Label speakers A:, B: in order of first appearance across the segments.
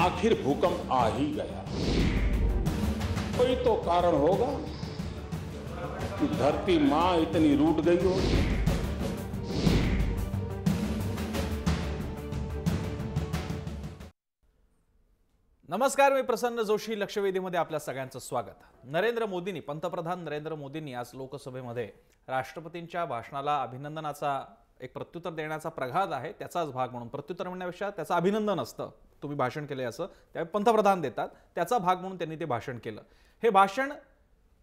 A: आखिर भूकंप आ ही गया। कोई तो कारण होगा कि धरती मां इतनी रूठ गई होगी।
B: नमस्कार, मी प्रसन्न जोशी। लक्षवेधीमध्ये आपल्या सगळ्यांचं स्वागत। पंतप्रधान नरेंद्र मोदींनी आज लोकसभेमध्ये राष्ट्रपतींच्या भाषणाला अभिनंदनाचा एक प्रत्युत्तर देण्याचा प्रघात आहे, त्याचाच भाग म्हणून, प्रत्युत्तर म्हणण्यापेक्षा त्याचं अभिनंदन असतं, तुम्ही भाषण केले असं त्यावेळी पंतप्रधान देतात, त्याचा भाग म्हणून त्यांनी ते भाषण केलं। हे भाषण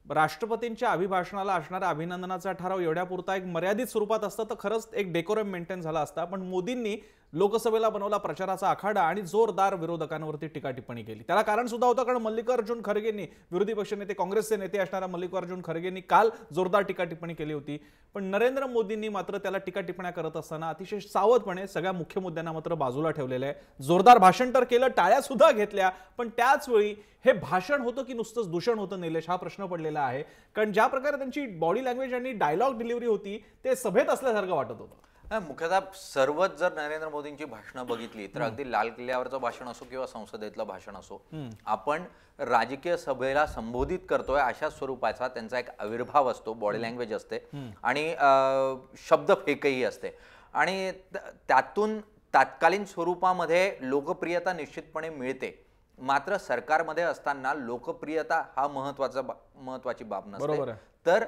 B: राष्ट्रपतींच्या अभिभाषणाला असणारा अभिनंदनाचा ठराव एवढ्यापुरता एक मर्यादित स्वरूपात असतं तर खरंच एक डेकोरम मेंटेन झाला असता, पण मोदींनी लोकसभेला बनवला प्रचाराचा आखाडा आणि जोरदार विरोधकांवरती टीका टिप्पणी केली। त्याला कारण सुद्धा होतं, कारण मल्लिकार्जुन खरगेंनी, विरोधी पक्षनेते काँग्रेसचे नेते असणारा मल्लिकार्जुन खरगेंनी काल जोरदार टीका टिप्पणी केली होती, पण नरेंद्र मोदींनी मात्र त्याला टीका टिप्पण्या करत असताना अतिशय सावधपणे सगळ्या मुख्य मुद्द्यांना मात्र बाजूला ठेवलेलं आहे। जोरदार भाषण तर केलं, टाळ्या सुद्धा घेतल्या, पण त्याच वेळी हे भाषण होतं की नुसतंच दूषण होतं निलेश, हा प्रश्न पडलेला आहे। कारण ज्या प्रकारे त्यांची बॉडी लँग्वेज आणि डायलॉग डिलिव्हरी होती ते सभेत असल्यासारखं वाटत होतं।
C: मुख्यतः सर्वच जर नरेंद्र मोदींची भाषणं बघितली तर अगदी लाल किल्ल्यावरचं भाषण असो किंवा संसदेतलं भाषण असो, आपण राजकीय सभेला संबोधित करतोय अशा स्वरूपाचा त्यांचा एक आविर्भाव असतो, बॉडी लँग्वेज असते आणि शब्द फेकही असते आणि त्यातून तात्कालीन स्वरूपामध्ये लोकप्रियता निश्चितपणे मिळते। मात्र सरकारमध्ये असताना लोकप्रियता हा महत्वाची बाब नसते, तर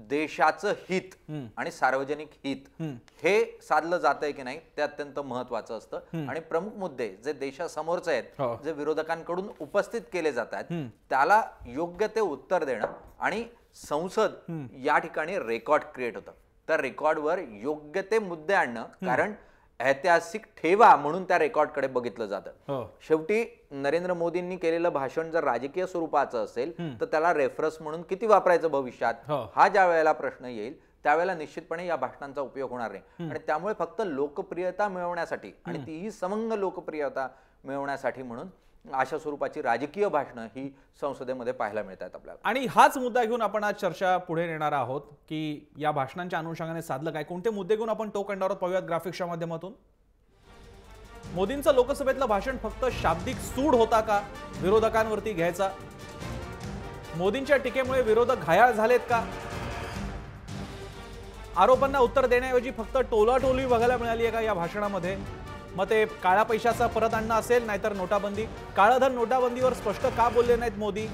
C: देशाचं हित आणि सार्वजनिक हित हे साधलं जातंय की नाही ते अत्यंत महत्वाचं असतं आणि प्रमुख मुद्दे जे देशासमोरचे आहेत, जे विरोधकांकडून उपस्थित केले जातात, त्याला योग्य ते उत्तर देणं आणि संसद या ठिकाणी रेकॉर्ड क्रिएट होतं, त्या रेकॉर्डवर योग्य ते मुद्दे आणणं, कारण ऐतिहासिक ठेवा म्हणून त्या रेकॉर्डकडे बघितलं जातं। शेवटी नरेंद्र मोदींनी केलेलं भाषण जर राजकीय स्वरूपाचं असेल तर त्याला रेफरन्स म्हणून किती वापरायचं भविष्यात, हा ज्या वेळेला प्रश्न येईल त्यावेळेला निश्चितपणे या भाषणांचा उपयोग होणार नाही आणि त्यामुळे फक्त लोकप्रियता मिळवण्यासाठी आणि तीही समंग लोकप्रियता मिळवण्यासाठी म्हणून अशा स्वरूपाची राजकीय भाषणं ही संसदेमध्ये पाहायला मिळतात आपल्याला।
B: आणि हाच मुद्दा घेऊन आपण आज चर्चा पुढे नेणार आहोत की या भाषणांच्या अनुषंगाने साधलं काय, कोणते मुद्दे घेऊन आपण टोक आणणार आहोत पाहूयात ग्राफिक्सच्या माध्यमातून। मोदींचं लोकसभेतलं भाषण फक्त शाब्दिक सूड होता का विरोधकांवरती घ्यायचा? मोदींच्या टीकेमुळे विरोधक घायाळ झालेत का? आरोपांना उत्तर देण्याऐवजी फक्त टोलाटोली बघायला मिळाली आहे का या भाषणामध्ये? मग ते काळ्या पैशाचा परत आणणं असेल, नाहीतर नोटाबंदी, काळाधन नोटाबंदीवर स्पष्ट का बोलले नाहीत मोदी?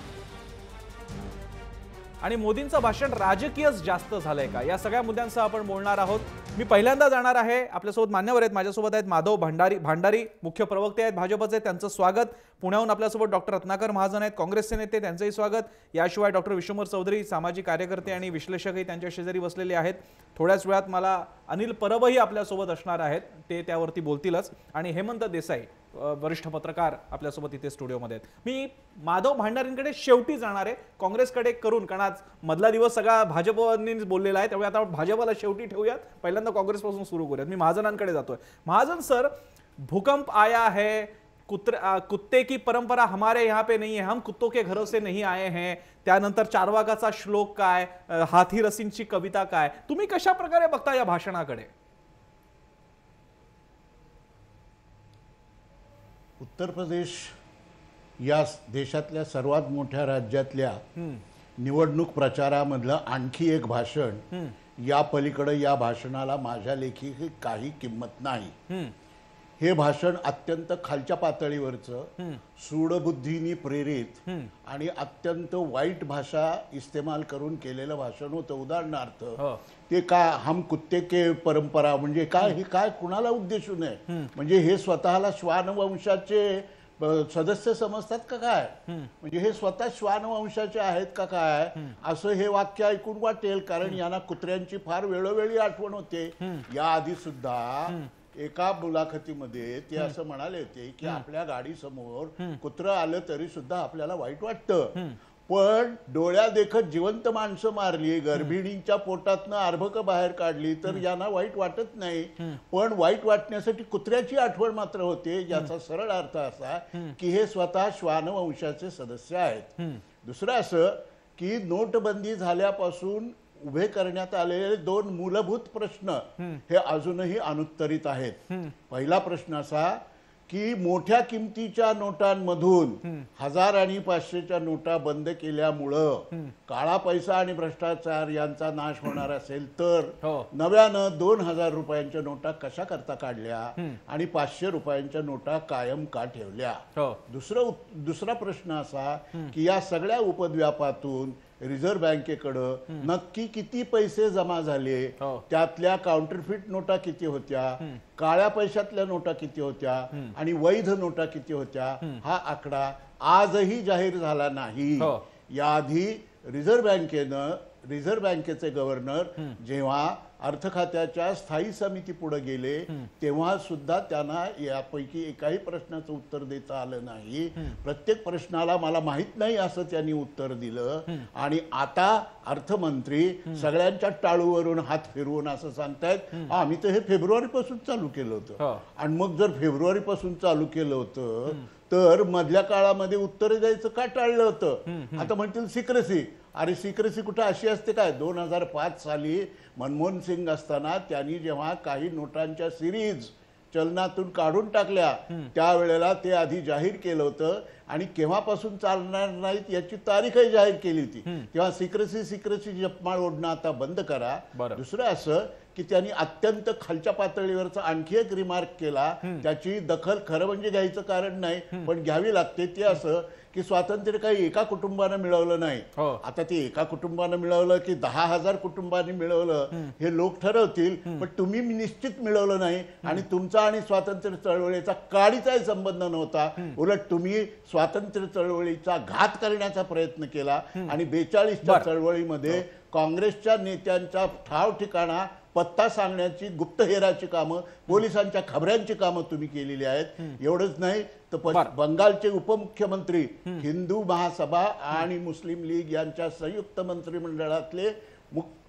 B: आणि मोदींचं भाषण राजकीयच जास्त झालंय का, या सगळ्या मुद्द्यांसह आपण बोलणार आहोत। मी पहिल्यांदा जाणार आहे, आपल्यासोबत मान्यवर आहेत, माझ्यासोबत आहेत माधव भांडारी, मुख्य प्रवक्ते आहेत भाजपचे, त्यांचं स्वागत। पुण्याहून आपल्यासोबत डॉक्टर रत्नाकर महाजन आहेत, काँग्रेसचे नेते, त्यांचंही स्वागत। याशिवाय डॉक्टर विश्वंभर चौधरी, सामाजिक कार्यकर्ते आणि विश्लेषकही त्यांच्या शेजारी बसलेले आहेत। थोड्याच वेळात मला अनिल परबही आपल्यासोबत असणार आहेत, ते त्यावरती बोलतीलच, आणि हेमंत देसाई वरिष्ठ पत्रकार आपल्यासोबत इथे स्टुडिओमध्ये आहेत। मी माधव भांडारींकडे शेवटी जाणार आहे, काँग्रेसकडे करून, कारण आज मधला दिवस सगळा भाजपनीच बोललेला आहे, त्यामुळे आता भाजपला शेवटी ठेवूयात, पहिल्यांदा काँग्रेसपासून सुरू करूयात। मी महाजनांकडे जातोय। महाजन सर, भूकंप आया है, कुत्ते की परंपरा हमारे यहाँ पे नहीं है, हम कुत्तों के घरों से नहीं आए हैं, त्यानंतर चार्वाकाचा श्लोक काय, हाथी रसींची कविता काय, तुम्ही कशा प्रकारे बघता या भाषणाकडे?
D: उत्तर प्रदेश या देशातल्या सर्वात मोठ्या राज्यातल्या निवडणूक प्रचारामधलं आणखी एक भाषण, या पलीकडे या भाषणाला माझ्या लेखी काही किंमत नाही। हे भाषण अत्यंत खालच्या पातळीवरचं, सूडबुद्धीने प्रेरित आणि अत्यंत वाईट भाषा इस्तेमाल करून केलेलं भाषण होतं। उदाहरणार्थ ते का हम कुत्ते के परंपरा म्हणजे काय, हे काय कुणाला उद्देशून आहे? म्हणजे हे स्वतःला श्वानवंशाचे सदस्य समजतात का काय? म्हणजे हे स्वतः श्वानवंशाचे आहेत का काय, असं हे वाक्य ऐकून वाटेल, कारण यांना कुत्र्यांची फार वेळोवेळी आठवण होते। याआधी सुद्धा एका मुलाखतीमध्ये ते असं म्हणाले होते की आपल्या गाडी समोर कुत्रं आलं तरी सुद्धा आपल्याला वाईट वाटतं, पण डोळ्या देखत जिवंत माणसं मारली, गर्भिणींच्या पोटातनं अर्भक बाहेर काढली तर यांना वाईट वाटत नाही, पण वाईट वाटण्यासाठी कुत्र्याची आठवण मात्र होते। याचा सरळ अर्थ असा की हे स्वतः श्वानवंशाचे सदस्य आहेत। दुसरं असं की नोटबंदी झाल्यापासून उभे करण्यात आलेले दोन मूलभूत प्रश्न हे अजूनही अनुत्तरित आहेत। पहिला प्रश्न असा की मोठ्या किमतीच्या नोटांमधून 1000 आणि 500च्या नोटा बंद केल्यामुळं काळा पैसा आणि भ्रष्टाचार यांचा नाश होणार असेल तर नव्यानं 2000 रुपयांच्या नोटा कशा करता काढल्या आणि 500 रुपयांच्या नोटा कायम का ठेवल्या? दुसरा प्रश्न असा की या सगळ्या उपद्व्यापातून रिझर्व्ह बँकेकडं नक्की किती पैसे जमा झाले, त्यातल्या काउंटरफिट नोटा किती होत्या, काळ्या पैशातल्या नोटा किती होत्या आणि वैध नोटा किती होत्या, हा आकडा आजही जाहीर झाला नाही. याआधी रिझर्व्ह बँकेचे गव्हर्नर जेव्हा अर्थ खात्याच्या स्थायी समिती पुढे गेले तेव्हा सुद्धा त्यांना यापैकी एकाही प्रश्नाचं उत्तर देता आलं नाही. प्रत्येक प्रश्नाला मला माहित नाही असं त्यांनी उत्तर दिलं. आणि आता अर्थमंत्री सगळ्यांच्या टाळूवरून हात फिरवून असं सांगतायत आम्ही तर हे फेब्रुवारीपासून चालू केलं होतं. आणि मग जर फेब्रुवारीपासून चालू केलं होतं तर मधल्या काळामध्ये उत्तर द्यायचं का टाळलं होतं? आता म्हणतील सिक्रेसी. अरे सिक्रेसी कुठं अशी असते काय? 2005 साली मनमोहन सिंग असताना त्यांनी जेव्हा काही नोटांच्या सिरीज चलनातून काढून टाकल्या त्यावेळेला ते आधी जाहीर केलं होतं आणि केव्हापासून चालणार नाहीत याची तारीखही जाहीर केली होती. तेव्हा सिक्रेसी जपमाळ ओढणं आता बंद करा. दुसरं असं की त्यांनी अत्यंत खालच्या पातळीवरचा आणखी एक रिमार्क केला, त्याची दखल खरं म्हणजे घ्यायचं कारण नाही पण घ्यावी लागते. ते असं की स्वातंत्र्य काही एका कुटुंबानं मिळवलं नाही. आता ते एका कुटुंबानं मिळवलं की 10,000 कुटुंबांनी मिळवलं हे लोक ठरवतील, पण तुम्ही निश्चित मिळवलं नाही. आणि तुमचा आणि स्वातंत्र्य चळवळीचा काडीचाही संबंध नव्हता. उलट तुम्ही स्वातंत्र्य चळवळीचा घात करण्याचा प्रयत्न केला. आणि 42च्या चळवळीमध्ये काँग्रेसच्या नेत्यांच्या ठाव ठिकाणा पत्ता सांगण्याची गुप्तहेराची कामं, पोलिसांच्या खबऱ्यांची कामं तुम्ही केलेली आहेत. एवढंच नाही तर बंगालचे उपमुख्यमंत्री, हिंदू महासभा आणि मुस्लिम लीग यांच्या संयुक्त मंत्रिमंडळातले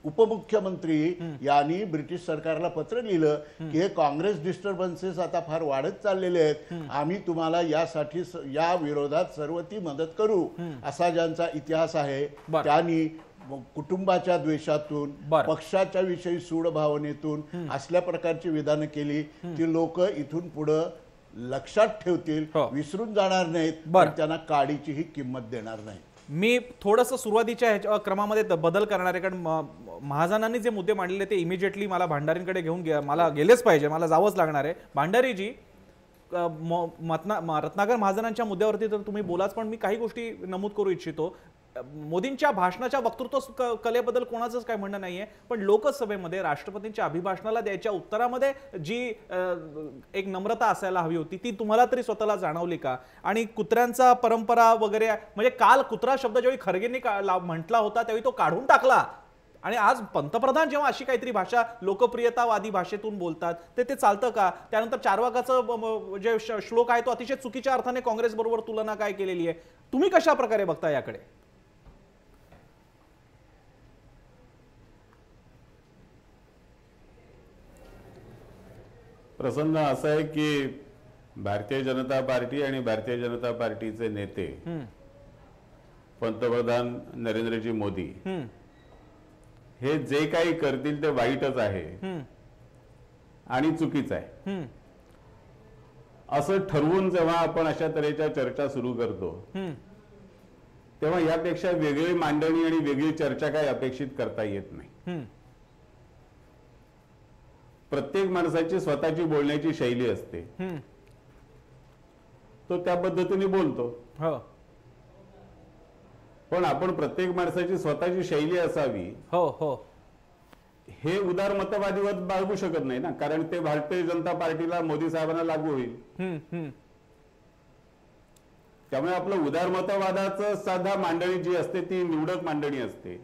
D: उपमुख्यमंत्री यांनी ब्रिटिश सरकारला पत्र लिहिलं की हे काँग्रेस डिस्टर्बन्सेस आता फार वाढत चाललेले आहेत, आम्ही तुम्हाला यासाठी या विरोधात सर्व ती मदत करू. असा ज्यांचा इतिहास आहे त्यांनी कुटुंबाच्या द्वेषातून, पक्षाच्या विषयी सूड भावनेतून असल्या प्रकारची विधानं केली ती लोक इथून पुढे लक्षात ठेवतील, विसरून जाणार नाहीत, पण त्यांना काडीचीही किंमत देणार नाही.
B: मी थोडंसं सुरुवातीच्या क्रमामध्ये बदल करणार आहे, कारण महाजनांनी जे मुद्दे मांडले ते इमिजिएटली मला भांडारींकडे घेऊन मला गेलेच पाहिजे, मला जावंच लागणार आहे. भांडारीजी, रत्नाकर महाजनांच्या मुद्द्यावरती तर तुम्ही बोलाच, पण मी काही गोष्टी नमूद करू इच्छितो. मोदींच्या भाषणाच्या वक्तृत्व कलेबद्दल कोणाचंच काय म्हणणं नाहीये, पण लोकसभेमध्ये राष्ट्रपतींच्या अभिभाषणाला द्यायच्या उत्तरामध्ये जी एक नम्रता असायला हवी होती ती तुम्हाला तरी स्वतःला जाणवली का? आणि कुत्र्यांचा परंपरा वगैरे, म्हणजे काल कुत्रा शब्द ज्यावेळी खरगेंनी म्हटला होता त्यावेळी तो काढून टाकला, आणि आज पंतप्रधान जेव्हा अशी काहीतरी भाषा लोकप्रियतावादी भाषेतून बोलतात ते चालतं का? त्यानंतर चारवाकाचं जे श्लोक आहे तो अतिशय चुकीच्या अर्थाने काँग्रेस बरोबर तुलना काय केलेली आहे. तुम्ही कशा प्रकारे बघता याकडे?
E: प्रसन्न असं आहे की भारतीय जनता पार्टी आणि भारतीय जनता पार्टीचे नेते पंतप्रधान नरेंद्रजी मोदी हे जे काही करतील ते वाईटच आहे आणि चुकीचं आहे असं ठरवून जेव्हा आपण अशा तऱ्हेच्या चर्चा सुरू करतो तेव्हा यापेक्षा वेगळी मांडणी आणि वेगळी चर्चा काही अपेक्षित करता येत नाही. प्रत्येक माणसाची स्वतःची बोलण्याची शैली असते, तो त्या पद्धतीने बोलतो. पण आपण प्रत्येक माणसाची स्वतःची शैली असावी हे उदारमतवादीवर बाळगू शकत नाही ना, कारण ते भारतीय जनता पार्टीला, मोदी साहेबांना लागू होईल. त्यामुळे आपलं उदारमतवादाचं साधा मांडणी जी असते ती निवडक मांडणी असते.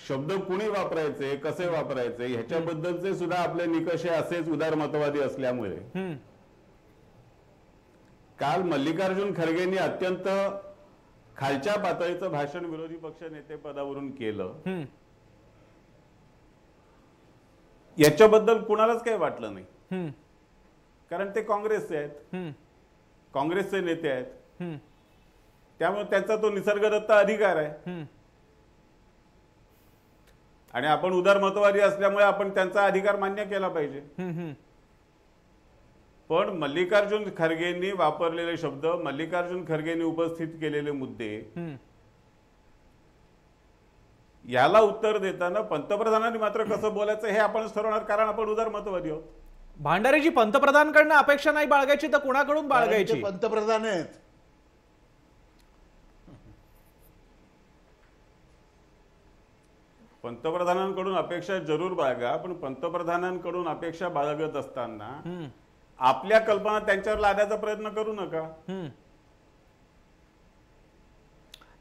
E: शब्द कुणी वापरायचे, कसे वापरायचे ह्याच्याबद्दलचे सुद्धा आपले निकष असेच उदारमतवादी असल्यामुळे काल मल्लिकार्जुन खरगेंनी अत्यंत खालच्या पातळीचं भाषण विरोधी पक्ष नेते पदावरून केलं. याच्याबद्दल कुणालाच काही वाटलं नाही, कारण ते काँग्रेसचे आहेत, काँग्रेसचे नेते आहेत, त्यामुळे त्याचा तो निसर्गदत्त अधिकार आहे. आणि आपण उदारमतवादी असल्यामुळे आपण त्यांचा अधिकार मान्य केला पाहिजे. पण मल्लिकार्जुन खरगेंनी वापरलेले शब्द, मल्लिकार्जुन खरगेंनी उपस्थित केलेले मुद्दे, याला उत्तर देताना पंतप्रधानांनी मात्र कसं बोलायचं हे आपणच ठरवणार, कारण आपण उदारमतवादी आहोत.
B: भांडारेजी, पंतप्रधानांकडनं अपेक्षा नाही बाळगायची तर कुणाकडून बाळगायची?
D: पंतप्रधान आहेत.
E: पंतप्रधानांकडून अपेक्षा जरूर बाळगा, पण पंतप्रधानांकडून अपेक्षा बाळगत असताना आपल्या कल्पना त्यांच्यावर लादण्याचा प्रयत्न करू नका.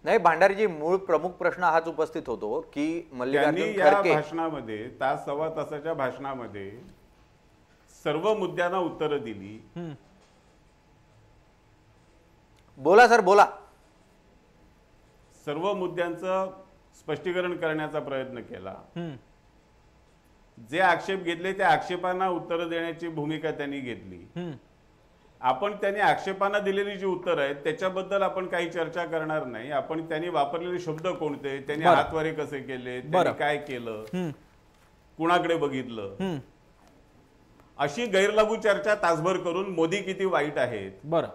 C: नाही भांडारीजी, मूळ प्रमुख प्रश्न हाच उपस्थित होतो की मल्लिकार्जुन
E: त्यांनी या
C: खरगे
E: भाषणामध्ये, तास सव्वा तासाच्या भाषणामध्ये सर्व मुद्द्यांना उत्तरं दिली.
C: बोला सर बोला.
E: सर्व मुद्द्यांचं स्पष्टीकरण करण्याचा प्रयत्न केला. जे आक्षेप घेतले त्या आक्षेपांना उत्तरं देण्याची भूमिका त्यांनी घेतली. आपण त्यांनी आक्षेपांना दिलेली जी उत्तर आहेत त्याच्याबद्दल आपण काही चर्चा करणार नाही. आपण त्यांनी वापरलेले शब्द कोणते, त्यांनी हातवारे कसे केले, त्यांनी काय केलं, कुणाकडे बघितलं, अशी गैरलागू चर्चा तासभर करून मोदी किती वाईट आहेत
B: बरं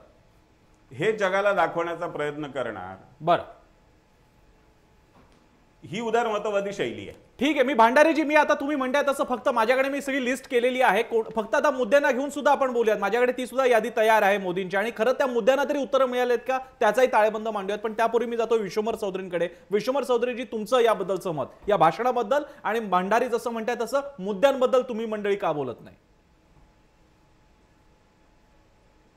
E: हे जगाला दाखवण्याचा प्रयत्न करणार.
B: बरं,
E: ही उदारमतवादी शैली आहे.
B: ठीक आहे. मी भांडारेजी, मी आता तुम्ही म्हणताय तसं फक्त माझ्याकडे मी सगळी लिस्ट केलेली आहे. फक्त आता मुद्द्यांना घेऊन सुद्धा आपण बोलूयात. माझ्याकडे ती सुद्धा यादी तयार आहे मोदींची, आणि खरं त्या मुद्द्यांना तरी उत्तरं मिळालेत का त्याचाही ताळेबंद मांडूयात. पण त्यापूर्वी मी जातो विश्वंभर चौधरींकडे. विश्वंभर चौधरीजी, तुमचं याबद्दलचं मत, या भाषणाबद्दल, आणि भांडारी जसं म्हणताय तसं मुद्द्यांबद्दल तुम्ही मंडळी का बोलत नाही?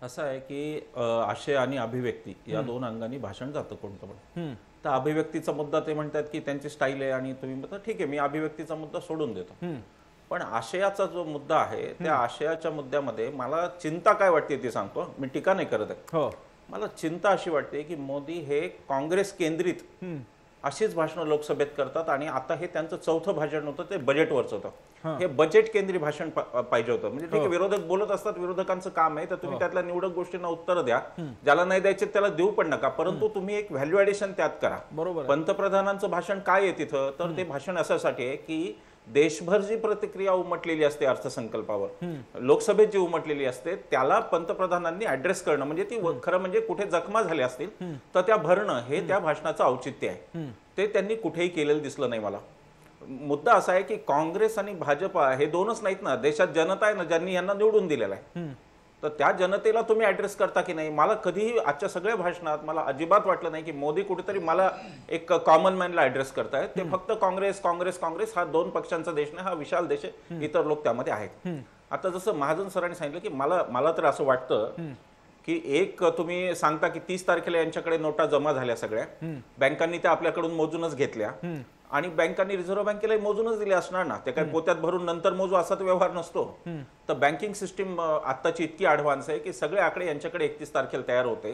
F: असं आहे की आशय आणि अभिव्यक्ती या दोन अंगांनी भाषण जातं कोणतं पण. तर अभिव्यक्तीचा मुद्दा ते म्हणतात की त्यांची स्टाईल आहे आणि तुम्ही म्हणता ठीक आहे मी अभिव्यक्तीचा मुद्दा सोडून देतो. पण आशयाचा जो मुद्दा आहे त्या आशयाच्या मुद्द्यामध्ये मला चिंता काय वाटते ते सांगतो. मी टीका नाही करत आहे. मला चिंता अशी वाटते की मोदी हे काँग्रेस केंद्रित अशीच भाषणं लोकसभेत करतात, आणि आता हे त्यांचं चौथं भाषण होतं ते बजेटवरच होतं. हे बजेट केंद्रीय भाषण पाहिजे होतं. म्हणजे ठीक आहे, विरोधक बोलत असतात, विरोधकांचं काम आहे, तर तुम्ही त्यातल्या निवडक गोष्टींना उत्तर द्या, ज्याला नाही द्यायचे त्याला देऊ पण नका, परंतु तुम्ही एक व्हॅल्यू ॲडिशन त्यात करा.
B: बरोबर.
F: पंतप्रधानांचं भाषण काय आहे तिथं, तर ते भाषण अशासाठी आहे की देशभर जी प्रतिक्रिया उमटलेली असते अर्थसंकल्पावर, लोकसभेत जी उमटलेली असते, त्याला पंतप्रधानांनी ऍड्रेस करणं, म्हणजे ती खरं म्हणजे कुठे जखमा झाल्या असतील तर त्या भरणं हे त्या भाषणाचं औचित्य आहे. ते त्यांनी कुठेही केलेलं दिसलं नाही मला. मुद्दा असा आहे की काँग्रेस आणि भाजपा हे दोनच नाहीत ना, देशात जनता आहे ना ज्यांनी यांना निवडून दिलेला आहे, तर त्या जनतेला तुम्ही ऍड्रेस करता की नाही. मला कधीही आजच्या सगळ्या भाषणात मला अजिबात वाटलं नाही की मोदी कुठेतरी मला एक कॉमन मॅनला ऍड्रेस करतायत. ते फक्त काँग्रेस काँग्रेस काँग्रेस हा दोन पक्षांचा देश नाही, हा विशाल देश आहे, इतर लोक त्यामध्ये आहेत. आता जसं महाजन सरांनी सांगितलं की मला तर असं वाटतं की एक तुम्ही सांगता की 30 तारखेला यांच्याकडे नोटा जमा झाल्या सगळ्या, बँकांनी त्या आपल्याकडून मोजूनच घेतल्या, आणि बँकांनी रिझर्व्ह बँकेला मोजूनच दिले असणार ना, ते काही पोत्यात भरून नंतर मोजू असा तो व्यवहार नसतो. तर बँकिंग सिस्टीम आत्ताची इतकी ऍडव्हान्स आहे की सगळे आकडे यांच्याकडे 31 तारखेला तयार होते.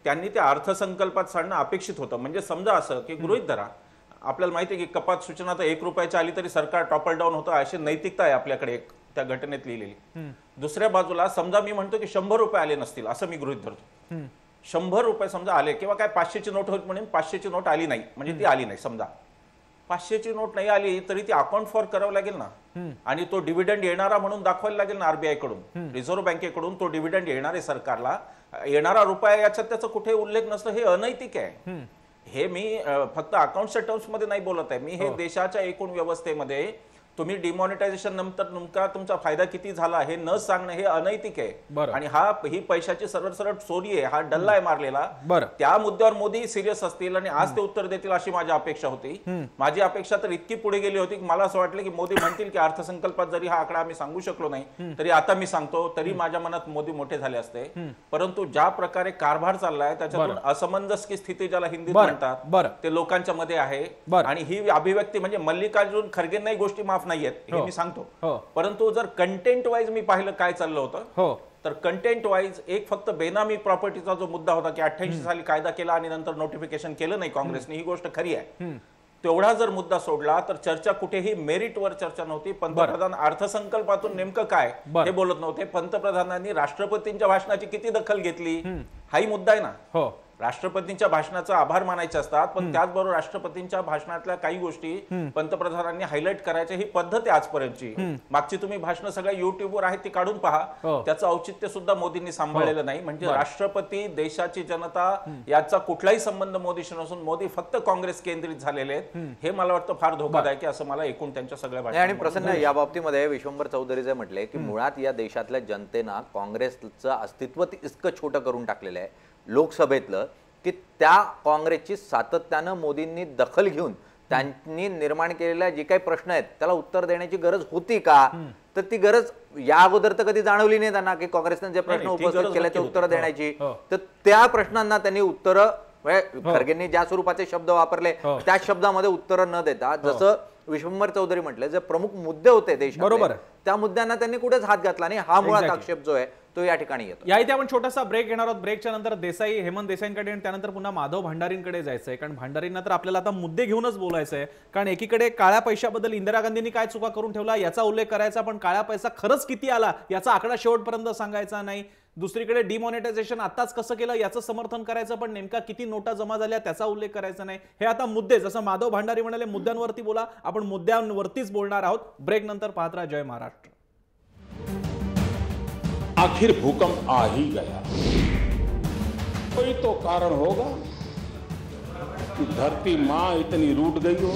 F: त्यांनी त्या अर्थसंकल्पात सांगणं अपेक्षित होतं. म्हणजे समजा असं की गृहीत धरा, आपल्याला माहिती आहे की कपात सूचना तर 1 रुपयाची आली तरी सरकार टॉपल डाऊन होतं, अशी नैतिकता आहे आपल्याकडे त्या घटनेत लिहिलेली. दुसऱ्या बाजूला समजा मी म्हणतो की 100 रुपये आले नसतील असं मी गृहीत धरतो. 100 रुपये समजा आले, किंवा काय 500ची नोट होती म्हणून 500ची नोट आली नाही, म्हणजे ती आली नाही. समजा 500ची नोट नाही आली तरी ती अकाउंट फॉर करावं लागेल ना, आणि तो डिव्हिडंड येणारा म्हणून दाखवायला लागेल ना आरबीआय कडून, रिझर्व्ह बँकेकडून तो डिव्हिडंड येणार आहे सरकारला, येणारा रुपया याच्यात त्याचा कुठे उल्लेख नसतो, हे अनैतिक आहे. हे मी फक्त अकाउंटच्या टर्म्स मध्ये नाही बोलत आहे, मी हे देशाच्या एकूण व्यवस्थेमध्ये तुम्ही डिमॉनिटायझेशन नंतर नेमका तुमचा फायदा किती झाला हे न सांगणं हे अनैतिक आहे. आणि ही पैशाची सरळ सरळ चोरी आहे, हा डल्ला आहे मारलेला. त्या मुद्द्यावर मोदी सिरियस असतील आणि आज ते उत्तर देतील अशी माझी अपेक्षा होती. माझी अपेक्षा तर इतकी पुढे गेली होती की मला असं वाटलं की मोदी म्हणतील की अर्थसंकल्पात जरी हा आकडा आम्ही सांगू शकलो नाही तरी आता मी सांगतो, तरी माझ्या मनात मोदी मोठे झाले असते. परंतु ज्या प्रकारे कारभार चाललाय त्याच्यातून असमंजस की स्थिती ज्याला हिंदीत म्हणतात ते लोकांच्या मध्ये आहे. आणि ही अभिव्यक्ती म्हणजे मल्लिकार्जुन खरगेंनाही गोष्टी माफ नाहीयेत हे मी सांगतो, परंतु जर कंटेंट वाईज मी पाहिलं काय चाललं होतं, तर कंटेंट वाईज एक फक्त बेनामी प्रॉपर्टीचा जो मुद्दा होता की 88 साली कायदा केला आणि नंतर नोटिफिकेशन केलं नाही काँग्रेसने, ही गोष्ट खरी आहे. तेवढा जर मुद्दा सोडला तर चर्चा कुठेही मेरिटवर चर्चा नव्हती. पंतप्रधान अर्थसंकल्पातून नेमकं काय हे बोलत नव्हते. पंतप्रधानांनी राष्ट्रपतींच्या भाषणाची किती दखल घेतली हाही मुद्दा आहे ना. राष्ट्रपतींच्या भाषणाचा आभार मानायचे असतात, पण त्याचबरोबर राष्ट्रपतींच्या भाषणातल्या काही गोष्टी पंतप्रधानांनी हायलाईट करायच्या ही पद्धत आहे आजपर्यंतची. मागची तुम्ही भाषणं सगळ्या युट्यूबवर आहेत ती काढून पहा, त्याचं औचित्य सुद्धा मोदींनी सांभाळलेलं नाही. म्हणजे राष्ट्रपती, देशाची जनता याचा कुठलाही संबंध मोदीशी नसून मोदी फक्त काँग्रेस केंद्रित झालेले आहेत. हे मला वाटतं फार धोकादायक आहे असं मला एकूण त्यांच्या सगळ्या
C: नाही, आणि
F: भाषणात
C: प्रसन्न या बाबतीमध्ये विश्वंभर चौधरीचे म्हटले की मुळात या देशातल्या जनतेनं काँग्रेसचं अस्तित्व इतकं छोटं करून टाकलेलं आहे लोकसभेतलं की त्या काँग्रेसची सातत्यानं मोदींनी दखल घेऊन त्यांनी निर्माण केलेल्या जे काही प्रश्न आहेत त्याला उत्तर देण्याची गरज होती का, तर ती गरज या अगोदर तर कधी जाणवली नाही त्यांना की काँग्रेसने जे प्रश्न उपस्थित केले ते उत्तर देण्याची. तर त्या प्रश्नांना त्यांनी उत्तरं, खरगेंनी ज्या स्वरूपाचे शब्द वापरले त्या शब्दामध्ये उत्तर न देता, जसं विश्वंभर चौधरी म्हटले, जे प्रमुख मुद्दे होते देशात
B: बरोबर
C: त्या मुद्द्यांना त्यांनी कुठेच हात घातला नाही. हा मुळात आक्षेप जो आहे तो या ठिकाणी येतो.
B: या इथे आपण छोटासा ब्रेक घेणार आहोत. ब्रेकच्या नंतर देसाई, हेमंत देसाईंकडे आणि त्यानंतर पुन्हा माधव भांडारींकडे जायचंय, कारण भांडारींना तर आपल्याला आता मुद्दे घेऊनच बोलायचंय. कारण एकीकडे काळ्या पैशाबद्दल इंदिरा गांधींनी काय चुका करून ठेवला याचा उल्लेख करायचा, पण काळा पैसा खरंच किती आला याचा आकडा शेवटपर्यंत सांगायचा नाही. दुसरीकडे डिमॉनिटायझेशन आताच कसं केलं याचं समर्थन करायचं, पण नेमका किती नोटा जमा झाल्या त्याचा उल्लेख करायचा नाही. हे आता मुद्दे, जसं माधव भांडारी म्हणाले, मुद्द्यांवरती बोला. आपण मुद्द्यांवरतीच बोलणार आहोत. ब्रेक नंतर पाहत राहा जय महाराष्ट्र.
A: आखिर भूकंप आ ही गया, कोई तो कारण होगा कि धरती माँ इतनी रूठ गई हो